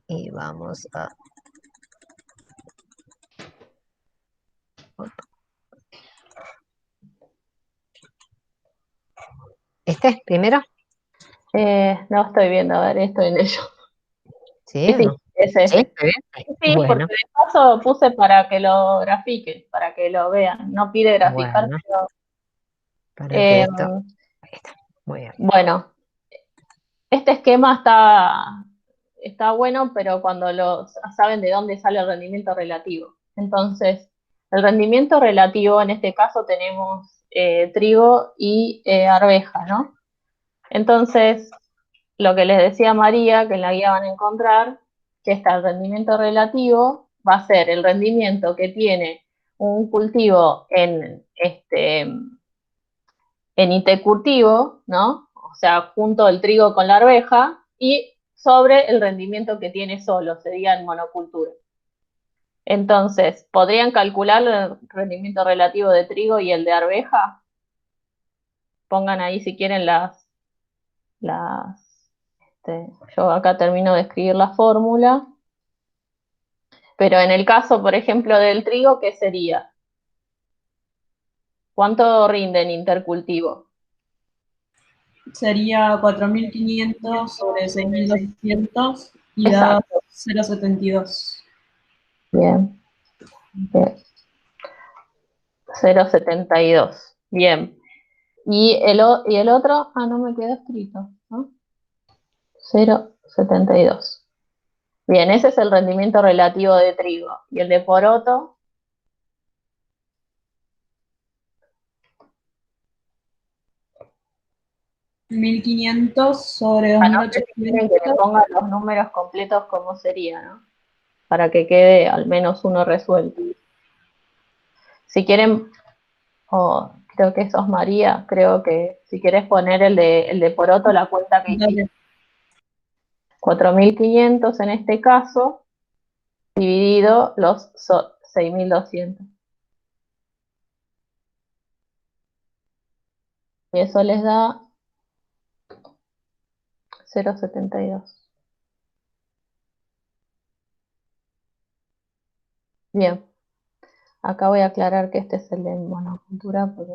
y vamos a... ¿Este primero? No estoy viendo, a ver, estoy en ello. ¿Sí Sí, o sí, no? es ¿Sí? ese. ¿Está bien? Sí, porque Bueno, de paso puse para que lo grafiquen, para que lo vean. No pide graficar, bueno, pero para que eh, esto... Ahí está, muy bien. bueno, este esquema está bueno, pero cuando saben de dónde sale el rendimiento relativo. Entonces, el rendimiento relativo, en este caso tenemos trigo y arveja, ¿no? Entonces, lo que les decía María, que en la guía van a encontrar, que está el rendimiento relativo, va a ser el rendimiento que tiene un cultivo en intercultivo, ¿no? O sea, junto el trigo con la arveja, y sobre el rendimiento que tiene solo, sería en monocultura. Entonces, ¿podrían calcular el rendimiento relativo de trigo y el de arveja? Pongan ahí si quieren yo acá termino de escribir la fórmula, pero en el caso, por ejemplo, del trigo, ¿qué sería? ¿Cuánto rinde en intercultivo? Sería 4.500 sobre 6.200 y da Exacto. 0,72. Bien. Bien. 0,72. Bien. Y el otro, no me quedó escrito, ¿no? 0,72. Bien, ese es el rendimiento relativo de trigo. Y el de poroto, 1.500 sobre dos no mil sé si quieren que le ochocientos ponga los números completos, ¿cómo sería, no? Para que quede al menos uno resuelto. Si quieren, creo que sos María, creo que si quieres poner el de poroto, la cuenta que hiciste. Dale. 4.500 en este caso, dividido los 6.200. Y eso les da 0,72. Bien, acá voy a aclarar que este es el de monocultura porque...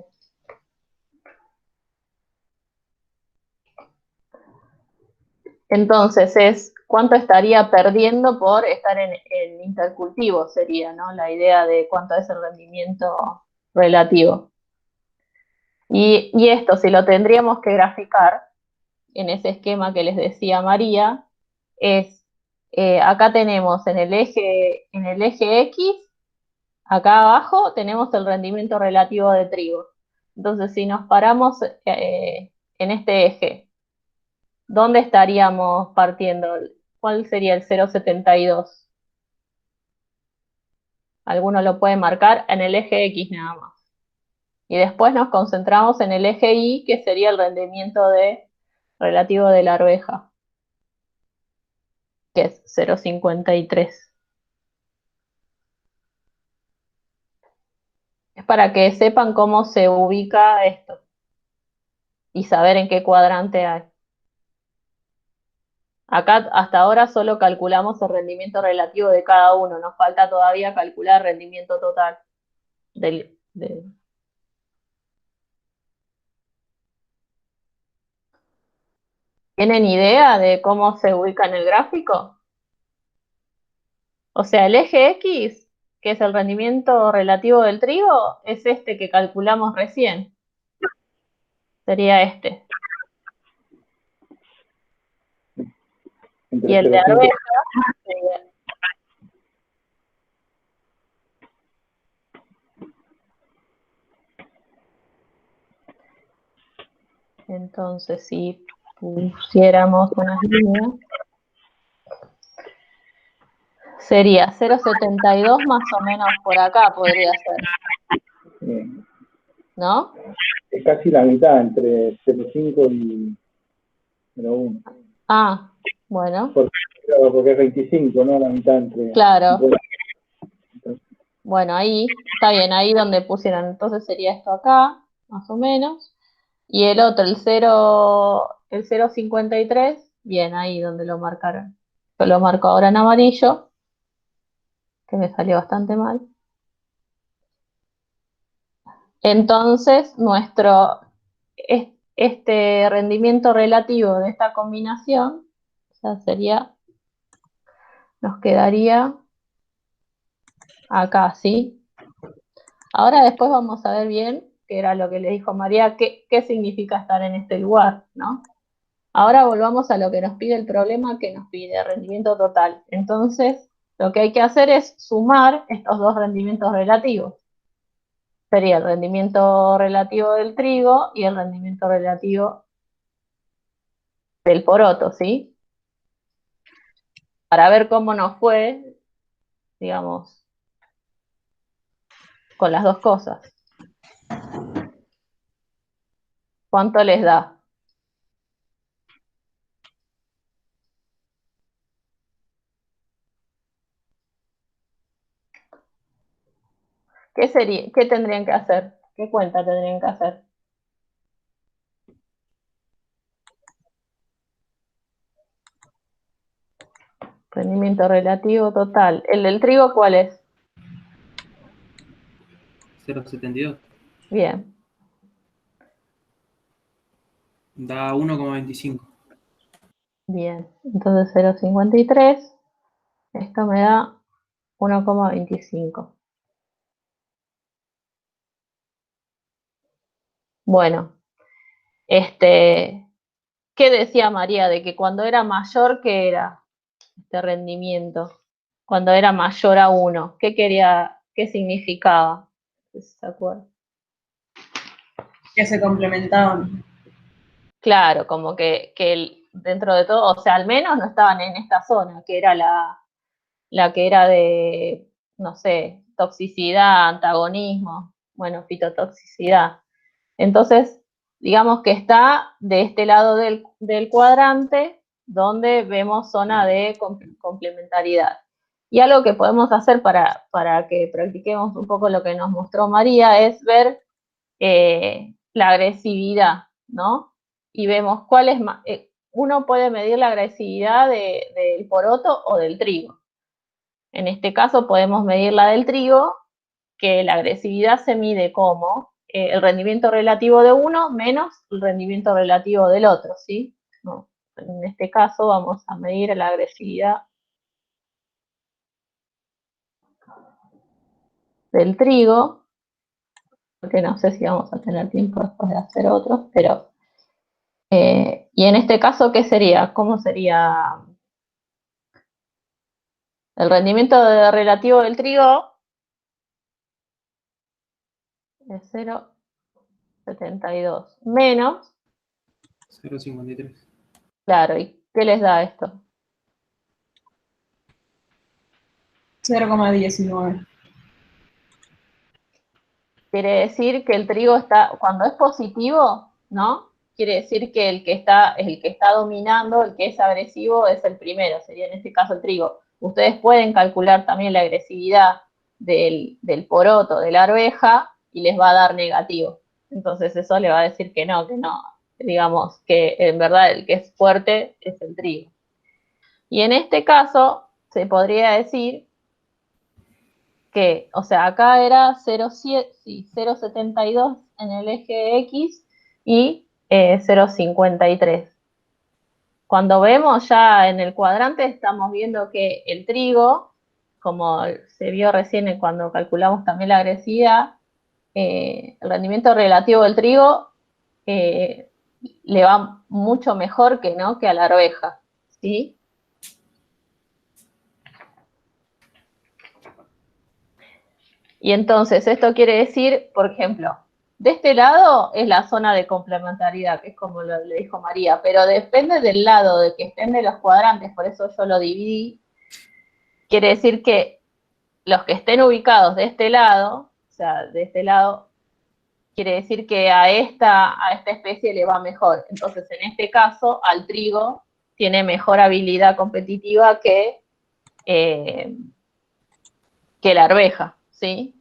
Entonces es cuánto estaría perdiendo por estar en intercultivo, sería, ¿no? La idea de cuánto es el rendimiento relativo. Y esto, si lo tendríamos que graficar en ese esquema que les decía María, es, acá tenemos en el eje X, acá abajo tenemos el rendimiento relativo de trigo. Entonces, si nos paramos en este eje, ¿dónde estaríamos partiendo? ¿Cuál sería el 0,72? Alguno lo puede marcar en el eje X nada más. Y después nos concentramos en el eje Y, que sería el rendimiento relativo de la arveja, que es 0,53. Es para que sepan cómo se ubica esto y saber en qué cuadrante hay. Acá hasta ahora solo calculamos el rendimiento relativo de cada uno, nos falta todavía calcular el rendimiento total. ¿Tienen idea de cómo se ubica en el gráfico? O sea, el eje X, que es el rendimiento relativo del trigo, es este que calculamos recién. Sería este. Y Entre el de 0,5 arveja sería... Entonces, si pusiéramos unas líneas, sería 0,72 más o menos por acá podría ser, ¿no? es casi la mitad entre 0,5 y 0,1. Ah, bueno, Porque es 25, ¿no? La mitad entre... claro. Bueno, ahí, está bien, ahí donde pusieron. Entonces sería esto acá, más o menos. Y el otro, el 0,53, bien, ahí donde lo marcaron. Yo lo marco ahora en amarillo, que me salió bastante mal. Entonces, este rendimiento relativo de esta combinación, o sea, nos quedaría acá, ¿sí? Ahora después vamos a ver bien, que era lo que le dijo María, qué significa estar en este lugar, ¿no? Ahora volvamos a lo que nos pide el problema, que nos pide rendimiento total. Entonces, lo que hay que hacer es sumar estos dos rendimientos relativos. Sería el rendimiento relativo del trigo y el rendimiento relativo del poroto, ¿sí? Para ver cómo nos fue, digamos, con las dos cosas. ¿Cuánto les da? ¿Qué tendrían que hacer? ¿Qué cuenta tendrían que hacer? Rendimiento relativo total. ¿El del trigo cuál es? 0,72. Bien. Da 1,25. Bien. Entonces 0,53. Esto me da 1,25. Bueno, ¿qué decía María? De que cuando era mayor, ¿qué era este rendimiento? Cuando era mayor a 1, qué significaba? ¿Se acuerdan? Que se complementaban. Claro, como que dentro de todo, o sea, al menos no estaban en esta zona, que era la que era de, no sé, toxicidad, antagonismo, bueno, fitotoxicidad. Entonces, digamos que está de este lado del cuadrante donde vemos zona de complementariedad. Y algo que podemos hacer para que practiquemos un poco lo que nos mostró María es ver la agresividad, ¿no? Y vemos cuál es más. Uno puede medir la agresividad del poroto o del trigo. En este caso podemos medir la del trigo, que la agresividad se mide como el rendimiento relativo de uno menos el rendimiento relativo del otro, ¿sí? No, en este caso vamos a medir la agresividad del trigo, porque no sé si vamos a tener tiempo después de hacer otros, pero y en este caso, ¿qué sería? ¿Cómo sería el rendimiento relativo del trigo? Es 0,72 menos, 0,53. claro, ¿y qué les da esto? 0,19. Quiere decir que el trigo está, cuando es positivo, ¿no? Quiere decir que el que está dominando, el que es agresivo, es el primero, sería en este caso el trigo. Ustedes pueden calcular también la agresividad del poroto, de la arveja, y les va a dar negativo. Entonces eso le va a decir que no, digamos que en verdad el que es fuerte es el trigo. Y en este caso se podría decir que, o sea, acá era 0,72 en el eje X y 0,53. Cuando vemos ya en el cuadrante estamos viendo que el trigo, como se vio recién cuando calculamos también la agresividad, el rendimiento relativo del trigo le va mucho mejor que a la arveja, ¿sí? Y entonces esto quiere decir, por ejemplo, de este lado es la zona de complementariedad, que es como le dijo María, pero depende del lado de que estén de los cuadrantes, por eso yo lo dividí. Quiere decir que los que estén ubicados de este lado, o sea, de este lado, quiere decir que a esta especie le va mejor. Entonces, en este caso, al trigo tiene mejor habilidad competitiva que la arveja, ¿sí?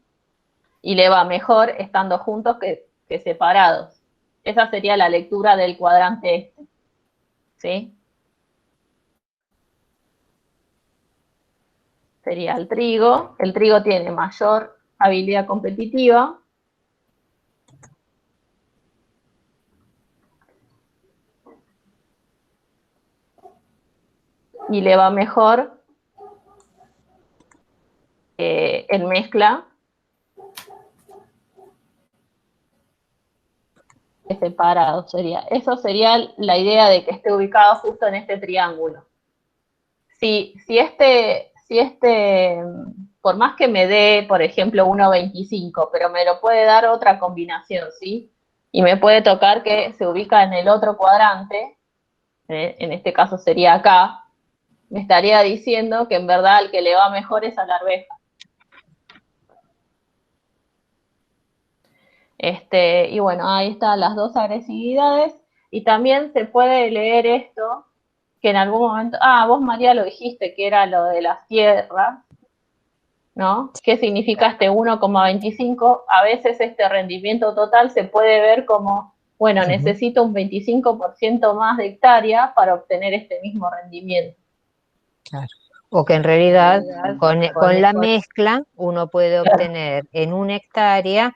Y le va mejor estando juntos que separados. Esa sería la lectura del cuadrante este, ¿sí? sería el trigo. El trigo tiene mayor habilidad competitiva. Y le va mejor en mezcla que separado. Eso sería la idea de que esté ubicado justo en este triángulo. Si por más que me dé, por ejemplo, 1,25, pero me lo puede dar otra combinación, ¿sí? Y me puede tocar que se ubica en el otro cuadrante, en este caso sería acá, me estaría diciendo que en verdad al que le va mejor es a la arveja. Y bueno, ahí están las dos agresividades. Y también se puede leer esto, que en algún momento, vos María lo dijiste, que era lo de las tierras, ¿no? ¿Qué significa este 1,25? A veces este rendimiento total se puede ver como, bueno, necesito un 25% más de hectárea para obtener este mismo rendimiento. Claro. O que en realidad con la mezcla uno puede obtener en una hectárea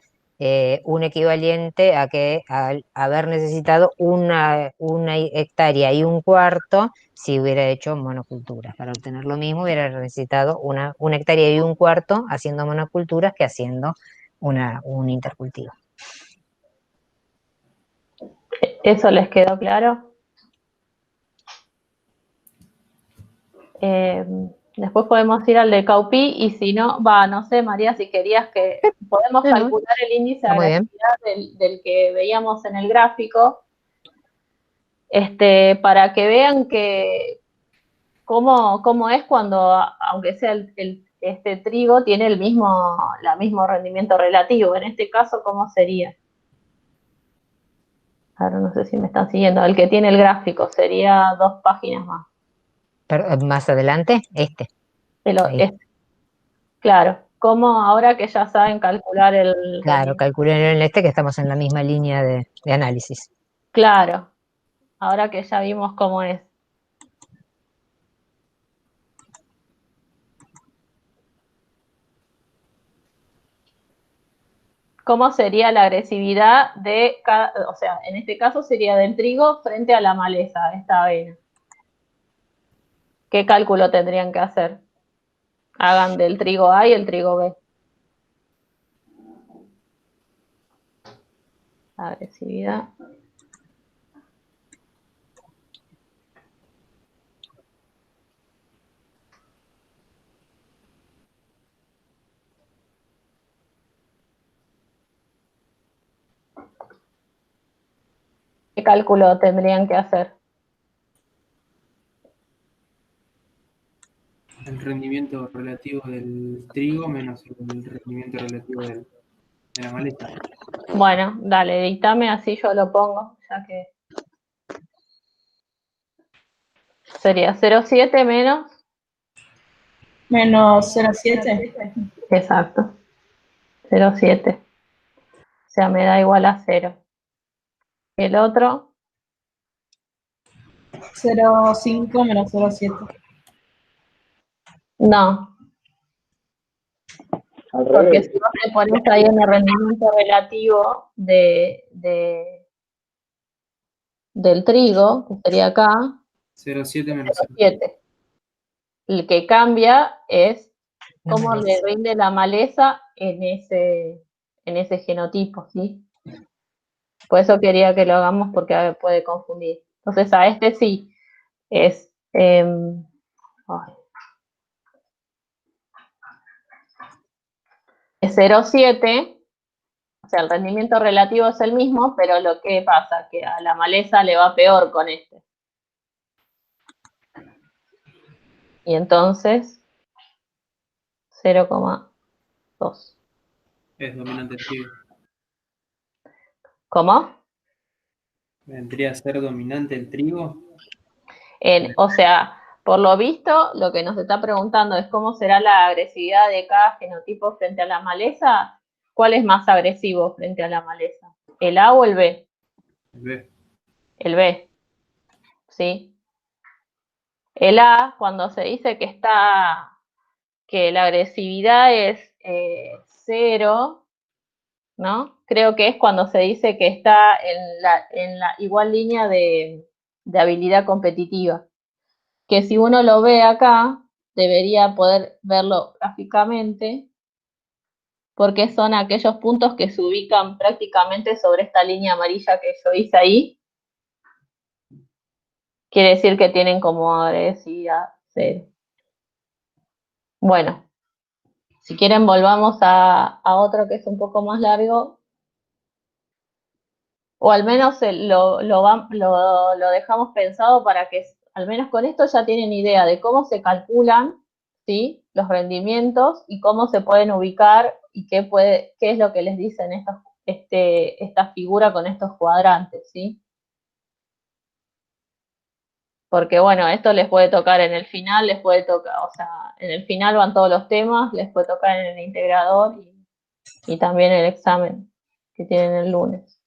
un equivalente a que al haber necesitado una hectárea y un cuarto si hubiera hecho monoculturas. Para obtener lo mismo hubiera necesitado una hectárea y un cuarto haciendo monoculturas que haciendo un intercultivo. ¿Eso les quedó claro? Después podemos ir al de Caupi y si no, no sé, María, si querías que podemos calcular el índice de agresividad del que veíamos en el gráfico, para que vean que cómo es cuando, aunque sea este trigo, tiene el mismo rendimiento relativo. En este caso, ¿cómo sería? Ahora no sé si me están siguiendo. El que tiene el gráfico sería 2 páginas más. Pero, más adelante, Claro, como ahora que ya saben calcular el... Claro, calculen en que estamos en la misma línea de análisis. Claro, ahora que ya vimos cómo es. ¿Cómo sería la agresividad de cada, o sea, en este caso sería del trigo frente a la maleza, esta avena? ¿Qué cálculo tendrían que hacer? Hagan del trigo A y el trigo B. Agresividad. ¿Qué cálculo tendrían que hacer? El rendimiento relativo del trigo menos el rendimiento relativo de la maleza. Bueno, dale, dictame, así yo lo pongo, ya que sería 0,7 menos. Menos 0,7. Exacto, 0,7. O sea, me da igual a 0. El otro, 0,5 menos 0,7. no, Al porque revés. si vos le pones ahí en el rendimiento relativo del trigo, que sería acá, 0,7 menos 0,7. El que cambia es cómo le rinde la maleza en ese genotipo, ¿sí? Por eso quería que lo hagamos porque puede confundir. Entonces a este sí es 0,7, o sea, el rendimiento relativo es el mismo, pero lo que pasa que a la maleza le va peor con este. Y entonces 0,2. es dominante el trigo. ¿Cómo? ¿Vendría a ser dominante el trigo? O sea, por lo visto, lo que nos está preguntando es cómo será la agresividad de cada genotipo frente a la maleza. ¿Cuál es más agresivo frente a la maleza? ¿El A o el B? El B. El B, ¿sí? El A, cuando se dice que que la agresividad es 0, ¿no? Creo que es cuando se dice que está en la igual línea de habilidad competitiva. Que si uno lo ve acá, debería poder verlo gráficamente, porque son aquellos puntos que se ubican prácticamente sobre esta línea amarilla que yo hice ahí. Quiere decir que tienen como agresividad 0. Bueno, si quieren volvamos a otro que es un poco más largo, o al menos lo dejamos pensado para que al menos con esto ya tienen idea de cómo se calculan, ¿sí?, los rendimientos y cómo se pueden ubicar y qué es lo que les dicen esta figura con estos cuadrantes, ¿sí? Porque bueno, esto les puede tocar en el final, les puede tocar, o sea, en el final van todos los temas, les puede tocar en el integrador y también el examen que tienen el lunes.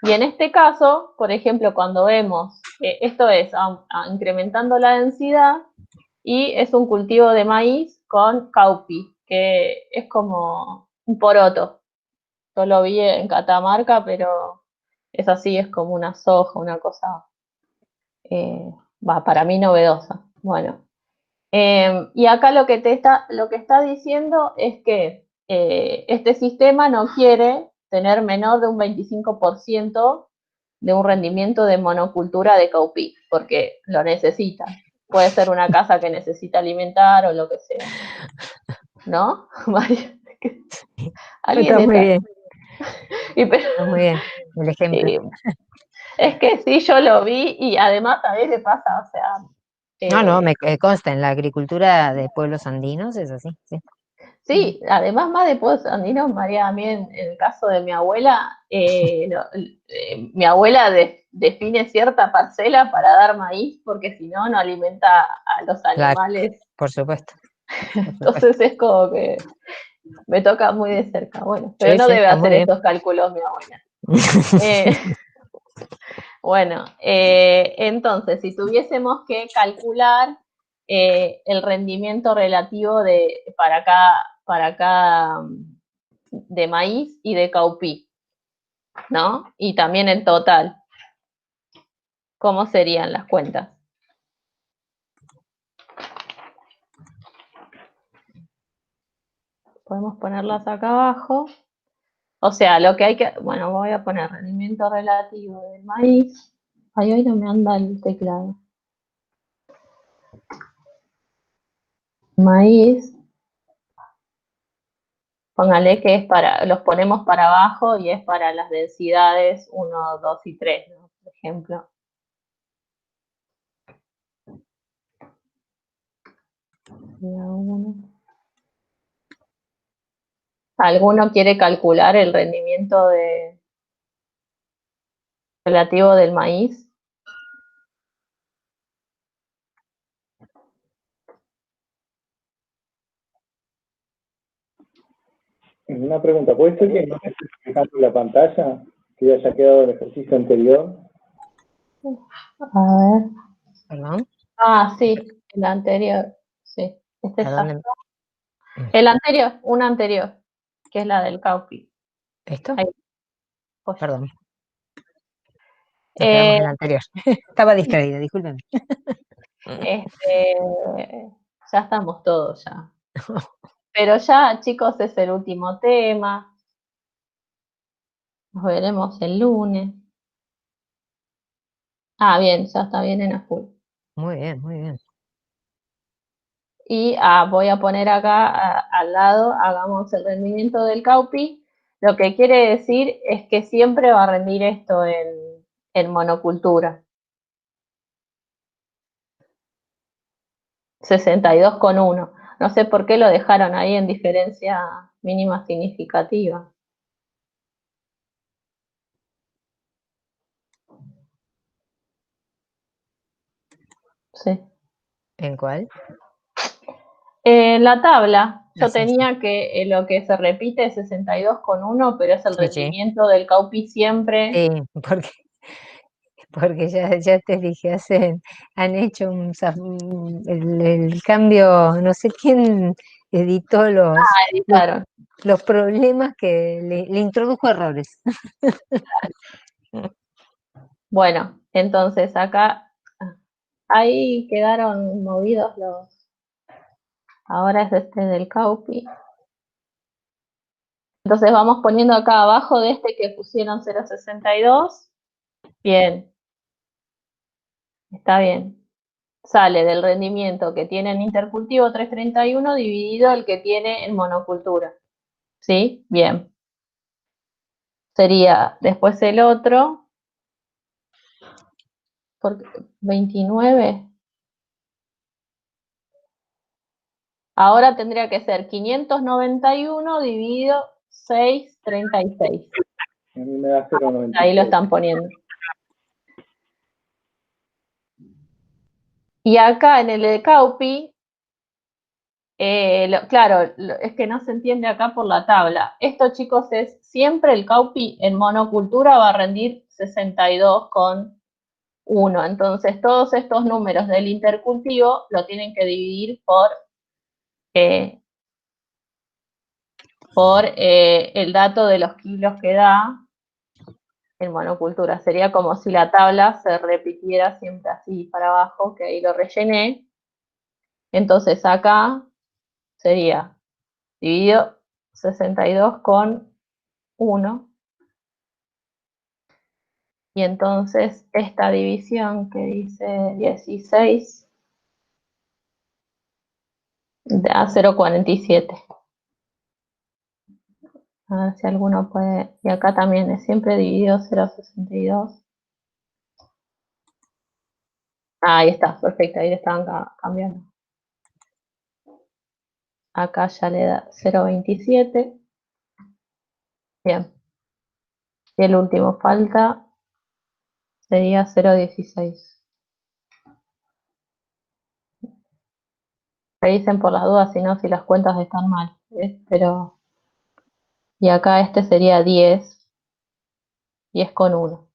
Y en este caso, por ejemplo, cuando vemos, esto es incrementando la densidad, y es un cultivo de maíz con caupi, que es como un poroto. Yo lo vi en Catamarca, pero es así, es como una soja, una cosa, para mí novedosa. Bueno, y acá lo que está diciendo es que este sistema no quiere tener menor de un 25% de un rendimiento de monocultura de caupi, porque lo necesita. Puede ser una casa que necesita alimentar o lo que sea. ¿No? Está muy bien. Pero, Está muy bien el ejemplo. es que sí, yo lo vi y además a veces pasa, o sea... No, me consta, en la agricultura de pueblos andinos es así, sí. Sí, además más de pueblos andinos, María, a mí en el caso de mi abuela, mi abuela define cierta parcela para dar maíz, porque si no, no alimenta a los animales. Claro, por supuesto. Entonces es como que me toca muy de cerca. Bueno, pero Sí, no sí, debe está muy hacer bien. estos cálculos mi abuela. Bueno, entonces, si tuviésemos que calcular el rendimiento relativo para cada de maíz y de caupi, ¿no? Y también el total, ¿cómo serían las cuentas? Podemos ponerlas acá abajo. O sea, lo que hay que... Bueno, voy a poner rendimiento relativo del maíz. Ay, hoy no me anda el teclado. Maíz. Póngale que los ponemos para abajo y es para las densidades 1, 2 y 3, ¿no? Por ejemplo. ¿Alguno quiere calcular el rendimiento relativo del maíz? Una pregunta, ¿puede ser que no se esté fijando la pantalla? Que ya haya quedado el ejercicio anterior. A ver. ¿Perdón? Ah, sí, el anterior. Sí, este ¿A ya dónde? está. El anterior, una anterior, que es la del caupi. ¿Esto? Ahí. Perdón. Nos quedamos en la anterior. Estaba distraída, discúlpenme. Ya estamos todos ya. Pero ya, chicos, es el último tema. Nos veremos el lunes. Ah, bien, ya está bien en azul. Muy bien, muy bien. Y voy a poner acá al lado, hagamos el rendimiento del caupi. Lo que quiere decir es que siempre va a rendir esto en monocultura. 62,1. No sé por qué lo dejaron ahí en diferencia mínima significativa. Sí. ¿En cuál? En la tabla, yo Sí, tenía que lo que se repite es 62,1, pero es el sí, sí. rendimiento del caupi siempre. Sí, porque porque ya te dije, han hecho el cambio, no sé quién editó Editaron. los problemas que le introdujo errores. Bueno, entonces acá, ahí quedaron movidos los. Ahora es este del Caupi. Entonces vamos poniendo acá abajo de este que pusieron 0,62. Bien. Está bien. Sale del rendimiento que tiene en intercultivo 331 dividido el que tiene en monocultura. ¿Sí? Bien. Sería después el otro, por 29. Ahora tendría que ser 591 dividido 636. A mí me da 0,96. Ahí lo están poniendo. Y acá en el de Caupi, claro, es que no se entiende acá por la tabla. Esto, chicos, es siempre el Caupi en monocultura va a rendir 62,1. Entonces, todos estos números del intercultivo lo tienen que dividir por el dato de los kilos que da en monocultura. Sería como si la tabla se repitiera siempre así para abajo, que ahí lo rellené. Entonces acá sería dividido 62,1. Y entonces esta división que dice 16 da 0,47. A ver si alguno puede. Y acá también es siempre dividido 0,62. Ahí está, perfecto, ahí le estaban cambiando. Acá ya le da 0,27. Bien. Y el último falta sería 0,16. Revisen por las dudas, si no, si las cuentas están mal. Pero. Y acá este sería 10,1.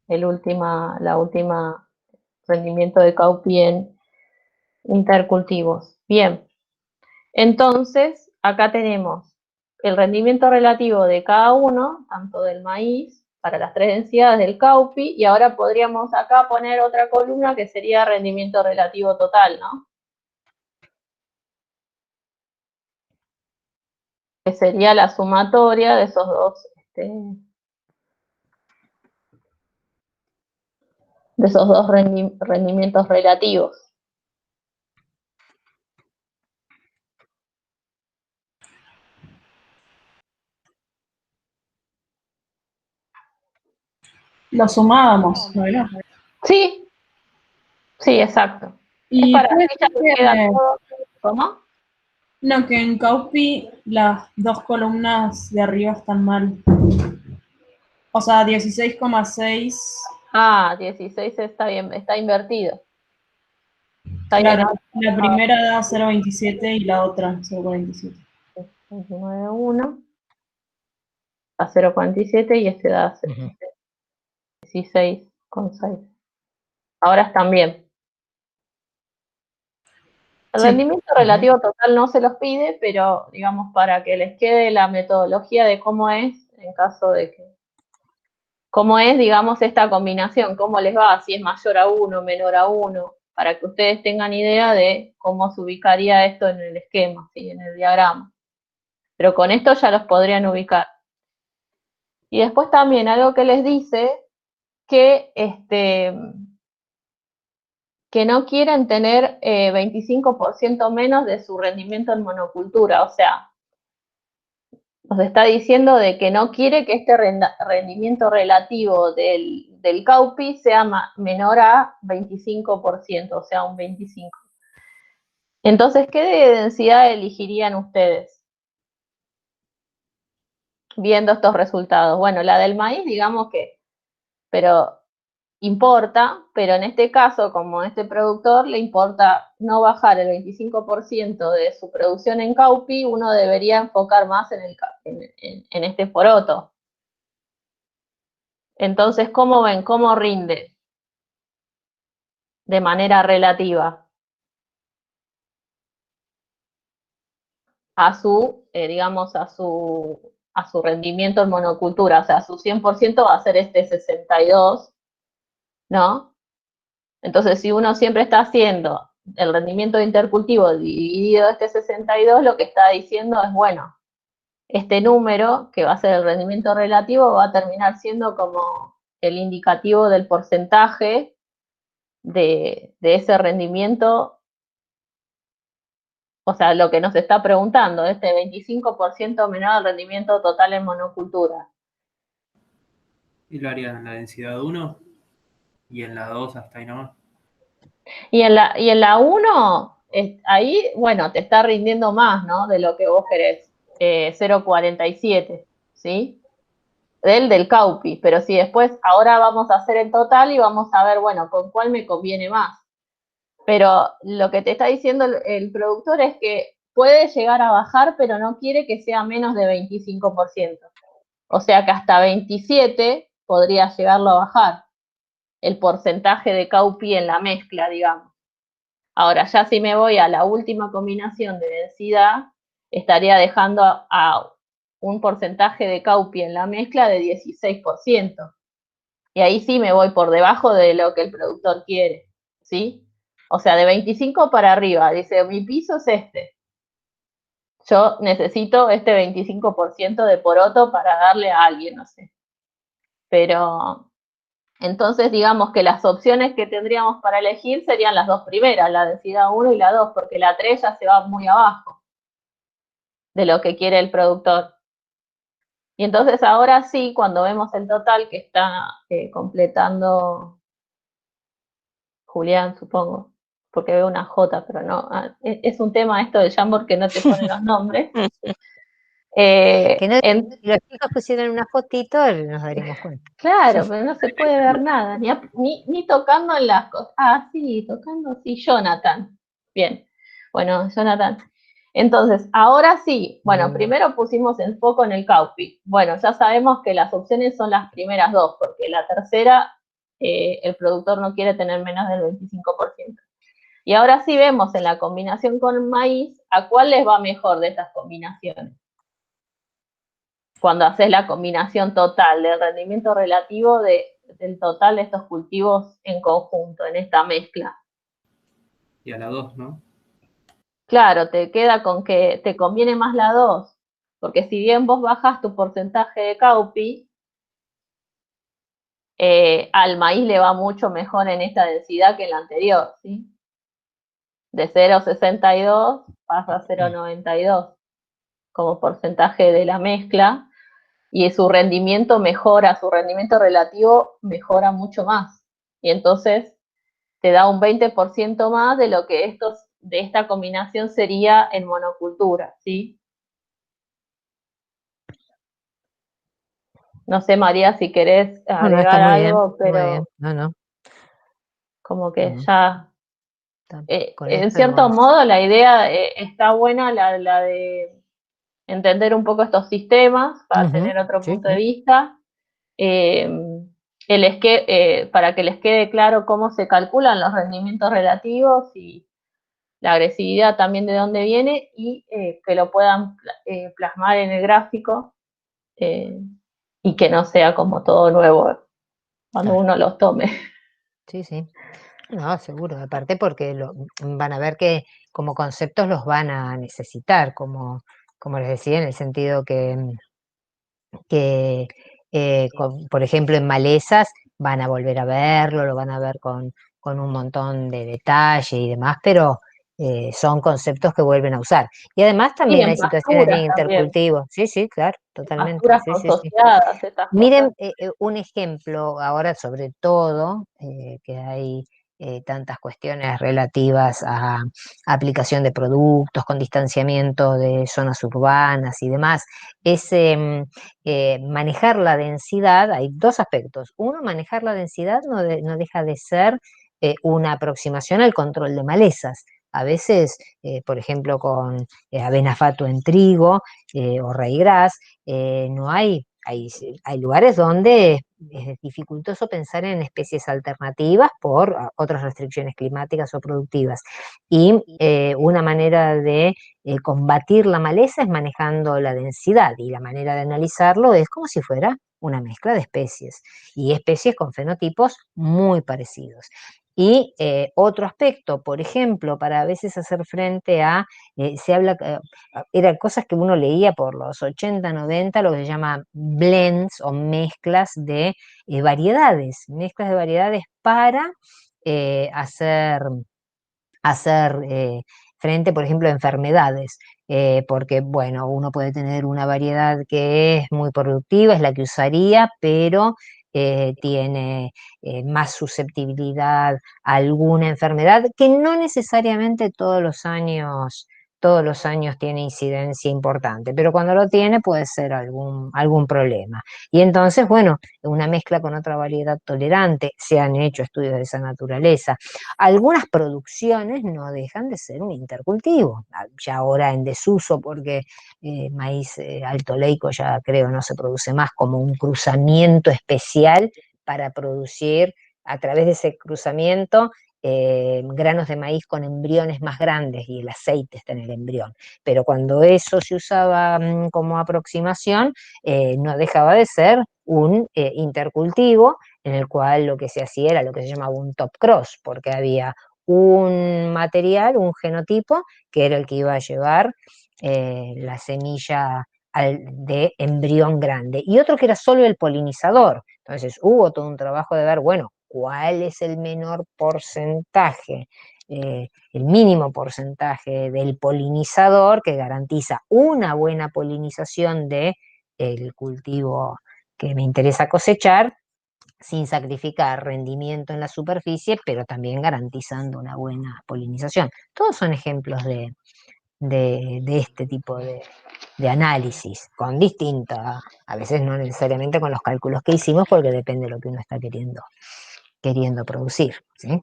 La última rendimiento de Caupi en intercultivos. Bien. Entonces, acá tenemos el rendimiento relativo de cada uno, tanto del maíz, para las 3 densidades del Caupi, y ahora podríamos acá poner otra columna que sería rendimiento relativo total, ¿no? Que sería la sumatoria de esos dos, rendimientos relativos. Lo sumábamos, ¿no era? Sí, sí, exacto. Y Es para puede así ya ser te queda que, todo. ¿Cómo? no, que en Caupi las dos columnas de arriba están mal. O sea, 16,6. Ah, 16 está bien, está invertido. Está bien, Claro, la primera da 0,27 y la otra 0,47. 29,1 a 0,47 y este da 16,6. Ahora están bien. El Sí. rendimiento relativo total no se los pide, pero digamos para que les quede la metodología de cómo es, en caso de que, cómo es, digamos, esta combinación, cómo les va, si es mayor a 1, menor a 1, para que ustedes tengan idea de cómo se ubicaría esto en el esquema, ¿sí? En el diagrama. Pero con esto ya los podrían ubicar. Y después también algo que les dice que no quieren tener 25% menos de su rendimiento en monocultura. O sea, nos está diciendo de que no quiere que este rendimiento relativo del Caupi sea menor a 25%, o sea, un 25%. Entonces, ¿qué densidad elegirían ustedes viendo estos resultados? Bueno, la del maíz, digamos que, pero importa, pero en este caso, como este productor le importa no bajar el 25% de su producción en Caupi, uno debería enfocar más en este poroto. Entonces, ¿cómo ven? ¿Cómo rinde? de manera relativa a su, digamos, a su rendimiento en monocultura. O sea, su 100% va a ser este 62, ¿no? Entonces, si uno siempre está haciendo el rendimiento de intercultivo dividido este 62, lo que está diciendo es, bueno, este número, que va a ser el rendimiento relativo, va a terminar siendo como el indicativo del porcentaje de ese rendimiento. O sea, lo que nos está preguntando, este 25% menor al rendimiento total en monocultura. Y lo harían en la densidad 1 y en la 2 hasta ahí nomás. Y en la 1, ahí, bueno, te está rindiendo más, ¿no? De lo que vos querés, 0,47, ¿sí? Del Caupi, pero si después, ahora vamos a hacer el total y vamos a ver, bueno, con cuál me conviene más. Pero lo que te está diciendo el productor es que puede llegar a bajar, pero no quiere que sea menos de 25%. O sea que hasta 27 podría llegarlo a bajar el porcentaje de Caupi en la mezcla, digamos. Ahora, ya si me voy a la última combinación de densidad, estaría dejando a un porcentaje de Caupi en la mezcla de 16%. Y ahí sí me voy por debajo de lo que el productor quiere, ¿sí? O sea, de 25 para arriba. Dice, mi piso es este. Yo necesito este 25% de poroto para darle a alguien, no sé. Pero entonces digamos que las opciones que tendríamos para elegir serían las dos primeras, la densidad 1 y la 2, porque la 3 ya se va muy abajo de lo que quiere el productor. Y entonces ahora sí, cuando vemos el total que está completando Julián, supongo, porque veo una J, pero no, es un tema esto de Jamboard que no te pone los nombres. Que no, si los chicos pusieran una fotito, nos daríamos cuenta. Claro, pero no se puede ver nada, ni tocando en las cosas. Ah, sí, tocando, sí, Jonathan. Bien, bueno, Jonathan. Entonces, ahora sí, bueno, primero pusimos el foco en el Caupi. Bueno, ya sabemos que las opciones son las primeras dos, porque la tercera, el productor no quiere tener menos del 25%. Y ahora sí vemos en la combinación con maíz, ¿a cuál les va mejor de estas combinaciones? Cuando haces la combinación total del rendimiento relativo del total de estos cultivos en conjunto, en esta mezcla. Y a la 2, ¿no? Claro, te queda con que te conviene más la 2, porque si bien vos bajas tu porcentaje de Caupi, al maíz le va mucho mejor en esta densidad que en la anterior, ¿sí? De 0,62 pasa a 0,92 como porcentaje de la mezcla, y su rendimiento mejora, su rendimiento relativo mejora mucho más. Y entonces te da un 20% más de lo que de esta combinación sería en monocultura, ¿sí? No sé, María, si querés agregar algo, pero muy bien. No. como que ya, Con en esto cierto modo, la idea está buena, la de entender un poco estos sistemas para tener otro punto de vista. Para que les quede claro cómo se calculan los rendimientos relativos y la agresividad también de dónde viene, y que lo puedan plasmar en el gráfico y que no sea como todo nuevo cuando uno los tome. Sí. No, seguro, aparte porque van a ver que como conceptos los van a necesitar, como les decía, en el sentido que por ejemplo, en malezas van a volver a verlo, lo van a ver con un montón de detalle y demás, pero son conceptos que vuelven a usar. Y además también hay situaciones de intercultivo. Sí, claro, totalmente. Pasturas consociadas, esas Miren, cosas. un ejemplo ahora, sobre todo, que hay tantas cuestiones relativas a aplicación de productos con distanciamiento de zonas urbanas y demás, es manejar la densidad. Hay dos aspectos. Uno, manejar la densidad no deja de ser una aproximación al control de malezas. A veces, por ejemplo, con avenafato en trigo o ryegrass, no hay lugares donde es dificultoso pensar en especies alternativas por otras restricciones climáticas o productivas. Y una manera de combatir la maleza es manejando la densidad, y la manera de analizarlo es como si fuera una mezcla de especies, y especies con fenotipos muy parecidos. Y otro aspecto, por ejemplo, para a veces hacer frente a, se habla, eran cosas que uno leía por los 80, 90, lo que se llama blends o mezclas de variedades para hacer frente, por ejemplo, a enfermedades, porque, bueno, uno puede tener una variedad que es muy productiva, es la que usaría, pero tiene más susceptibilidad a alguna enfermedad que no necesariamente todos los años tiene incidencia importante, pero cuando lo tiene puede ser algún problema. Y entonces, bueno, una mezcla con otra variedad tolerante, se han hecho estudios de esa naturaleza. Algunas producciones no dejan de ser un intercultivo, ya ahora en desuso porque maíz alto leico ya creo no se produce más, como un cruzamiento especial para producir a través de ese cruzamiento granos de maíz con embriones más grandes, y el aceite está en el embrión. Pero cuando eso se usaba como aproximación, no dejaba de ser un intercultivo en el cual lo que se hacía era lo que se llamaba un top cross, porque había un material, un genotipo, que era el que iba a llevar la semilla de embrión grande, y otro que era solo el polinizador. Entonces hubo todo un trabajo de ver, bueno, cuál es el menor porcentaje, el mínimo porcentaje del polinizador que garantiza una buena polinización del cultivo que me interesa cosechar, sin sacrificar rendimiento en la superficie, pero también garantizando una buena polinización. Todos son ejemplos de este tipo de análisis, con distinta, a veces no necesariamente con los cálculos que hicimos, porque depende de lo que uno está queriendo producir, ¿sí?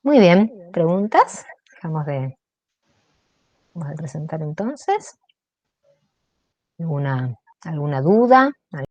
Muy bien, ¿preguntas? Vamos a presentar entonces. ¿Alguna duda?